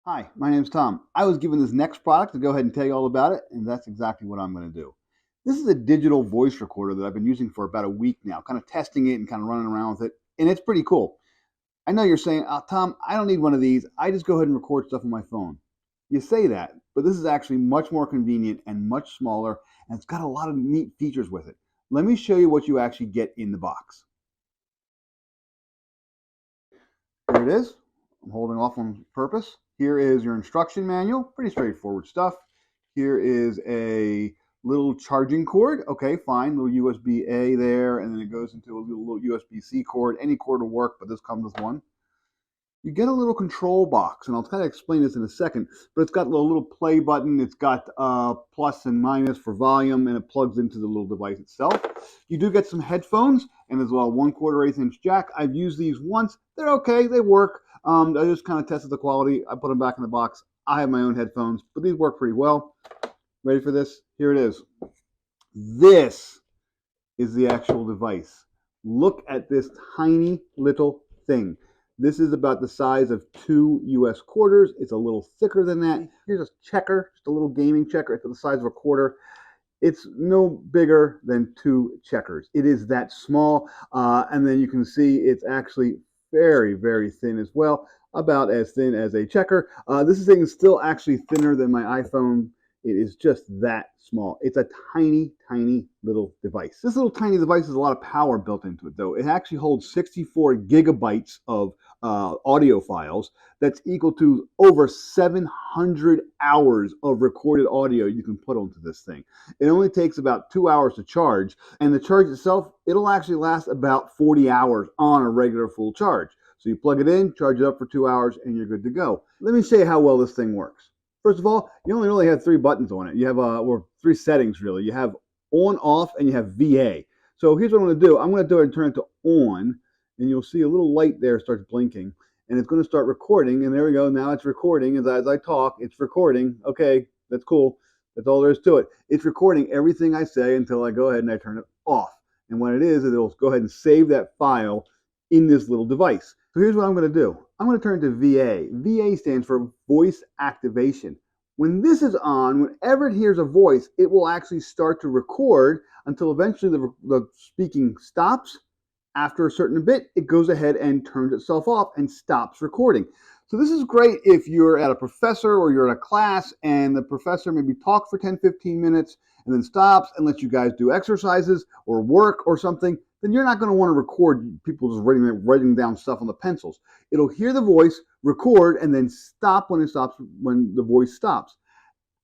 Hi, my name's Tom. I was given this next product to go ahead and tell you all about it, and that's exactly what I'm going to do. This is a digital voice recorder that I've been using for about a week now, kind of testing it and kind of running around with it, and it's pretty cool. I know you're saying, Tom, I don't need one of these. I just go ahead and record stuff on my phone. You say that, but this is actually much more convenient and much smaller, and it's got a lot of neat features with it. Let me show you what you actually get in the box. Here it is. I'm holding off on purpose. Here is your instruction manual. Pretty straightforward stuff. Here is a little charging cord. Okay, fine. Little USB-A there, and then it goes into a little USB-C cord. Any cord will work, but this comes with one. You get a little control box, and I'll kind of explain this in a second, but it's got a little play button. It's got plus and minus for volume, and it plugs into the little device itself. You do get some headphones, and as well, 1/4 inch jack. I've used these once. They're okay. They work. I just kind of tested the quality. I put them back in the box. I have my own headphones, but these work pretty well. Ready for this? Here it is. This is the actual device. Look at this tiny little thing. This is about the size of 2 US quarters. It's a little thicker than that. Here's a checker, just a little gaming checker. It's the size of a quarter. It's no bigger than 2 checkers. It is that small. And then you can see it's actually very, very thin as well, about as thin as a checker. This thing is still actually thinner than my iPhone. It is just that small. It's a tiny, tiny little device. This little tiny device has a lot of power built into it, though. It actually holds 64 gigabytes of audio files. That's equal to over 700 hours of recorded audio you can put onto this thing. It only takes about 2 hours to charge, and the charge itself, it'll actually last about 40 hours on a regular full charge. So you plug it in, charge it up for 2 hours, and you're good to go. Let me show you how well this thing works. First of all, you only really have 3 buttons on it. You have or 3 settings really. You have on, off, and you have VA. So here's what I'm going to do. I'm going to do it and turn it to on, and you'll see a little light there starts blinking, and it's going to start recording. And there we go. Now it's recording as I talk. It's recording. Okay, that's cool. That's all there is to it. It's recording everything I say until I go ahead and I turn it off. And what it is it'll go ahead and save that file in this little device. So here's what I'm going to do. I'm going to turn to VA. VA stands for voice activation. When this is on, whenever it hears a voice, it will actually start to record until eventually the speaking stops. After a certain bit, it goes ahead and turns itself off and stops recording. So this is great if you're at a professor or you're at a class and the professor maybe talks for 10-15 minutes and then stops and lets you guys do exercises or work or something. Then you're not going to want to record people just writing down stuff on the pencils. It'll hear the voice, record, and then stop when the voice stops.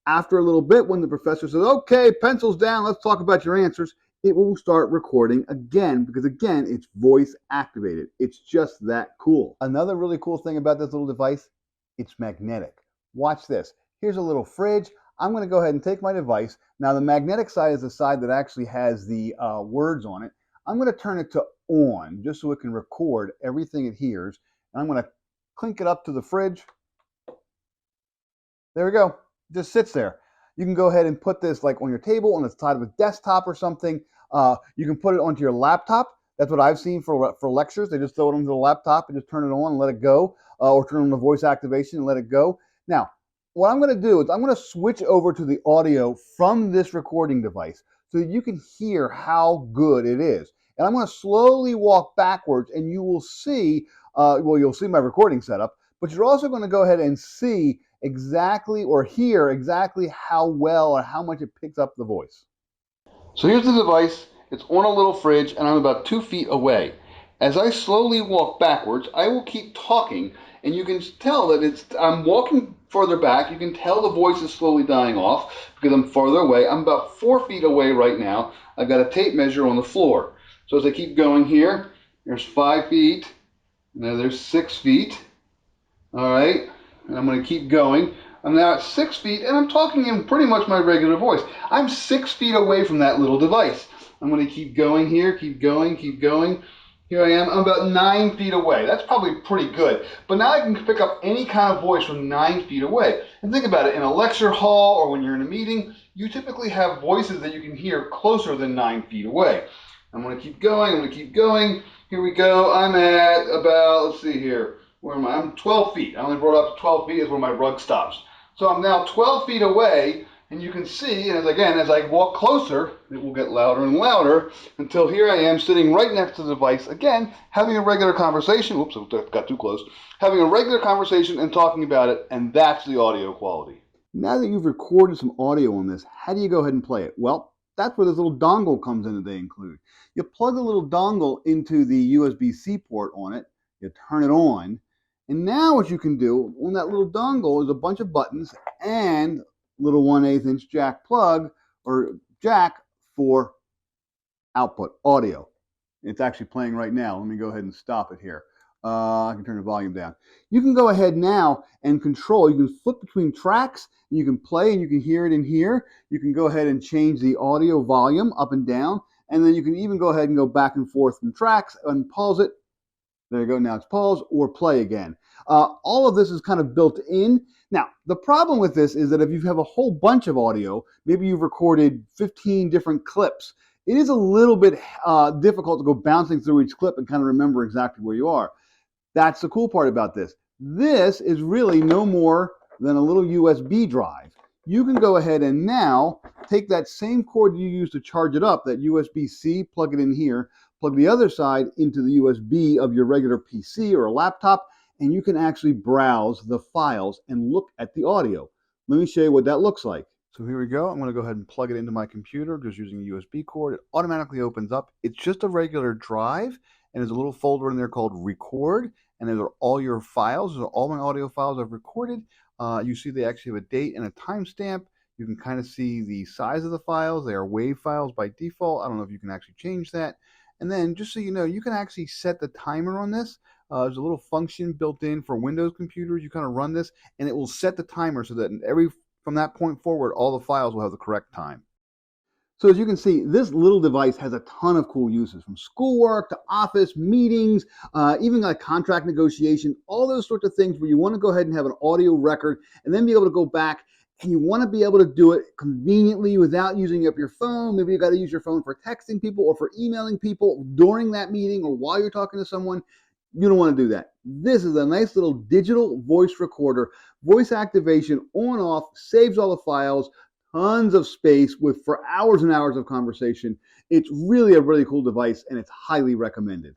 After a little bit, when the professor says, okay, pencils down, let's talk about your answers, it will start recording again because, again, it's voice activated. It's just that cool. Another really cool thing about this little device, it's magnetic. Watch this. Here's a little fridge. I'm going to go ahead and take my device. Now, the magnetic side is the side that actually has the words on it. I'm going to turn it to on just so it can record everything it hears. And I'm going to clink it up to the fridge. There we go. It just sits there. You can go ahead and put this like on your table on the side of a desktop or something. You can put it onto your laptop. That's what I've seen for lectures. They just throw it onto the laptop and just turn it on and let it go, or turn on the voice activation and let it go. Now, what I'm going to do is I'm going to switch over to the audio from this recording device so that you can hear how good it is. And I'm going to slowly walk backwards, and you will see, you'll see my recording setup, but you're also going to go ahead and see exactly or hear exactly how well or how much it picks up the voice. So here's the device. It's on a little fridge, and I'm about 2 feet away. As I slowly walk backwards, I will keep talking, and you can tell that I'm walking further back. You can tell the voice is slowly dying off because I'm farther away. I'm about 4 feet away right now. I've got a tape measure on the floor. So as I keep going here, there's 5 feet. Now there's 6 feet. All right, and I'm going to keep going. I'm now at 6 feet, and I'm talking in pretty much my regular voice. I'm 6 feet away from that little device. I'm going to keep going here, keep going, keep going. Here I am. I'm about 9 feet away. That's probably pretty good. But now I can pick up any kind of voice from 9 feet away. And think about it, in a lecture hall or when you're in a meeting, you typically have voices that you can hear closer than 9 feet away. I'm going to keep going. I'm going to keep going. Here we go. I'm at about, let's see here, Where am I? I'm 12 feet. I only brought up to 12 feet is where my rug stops. So I'm now 12 feet away, and you can see, and as I walk closer, it will get louder and louder until here I am sitting right next to the device, again, having a regular conversation. Oops, I got too close. Having a regular conversation and talking about it, and that's the audio quality. Now that you've recorded some audio on this, how do you go ahead and play it? Well, that's where this little dongle comes in that they include. You plug a little dongle into the USB-C port on it, you turn it on, and now what you can do on that little dongle is a bunch of buttons and little 1/8 inch jack plug or jack for output, audio. It's actually playing right now. Let me go ahead and stop it here. I can turn the volume down. You can go ahead now and control. You can flip between tracks. And you can play and you can hear it in here. You can go ahead and change the audio volume up and down. And then you can even go ahead and go back and forth from tracks and pause it. There you go. Now it's pause or play again. All of this is kind of built in. Now, the problem with this is that if you have a whole bunch of audio, maybe you've recorded 15 different clips, it is a little bit difficult to go bouncing through each clip and kind of remember exactly where you are. That's the cool part about this. This is really no more than a little USB drive. You can go ahead and now take that same cord you use to charge it up, that USB-C, plug it in here, plug the other side into the USB of your regular PC or a laptop, and you can actually browse the files and look at the audio. Let me show you what that looks like. So here we go. I'm going to go ahead and plug it into my computer just using a USB cord. It automatically opens up. It's just a regular drive, and there's a little folder in there called Record, and those are all your files. Those are all my audio files I've recorded. You see they actually have a date and a timestamp. You can kind of see the size of the files. They are WAV files by default. I don't know if you can actually change that. And then just so you know, you can actually set the timer on this. There's a little function built in for Windows computers. You kind of run this, and it will set the timer so that from that point forward, all the files will have the correct time. So as you can see, this little device has a ton of cool uses, from schoolwork to office, meetings, even like contract negotiation, all those sorts of things where you want to go ahead and have an audio record and then be able to go back, and you want to be able to do it conveniently without using up your phone. Maybe you got to use your phone for texting people or for emailing people during that meeting or while you're talking to someone. You don't want to do that. This is a nice little digital voice recorder, voice activation on off, saves all the files, tons of space for hours and hours of conversation. It's really a really cool device, and it's highly recommended.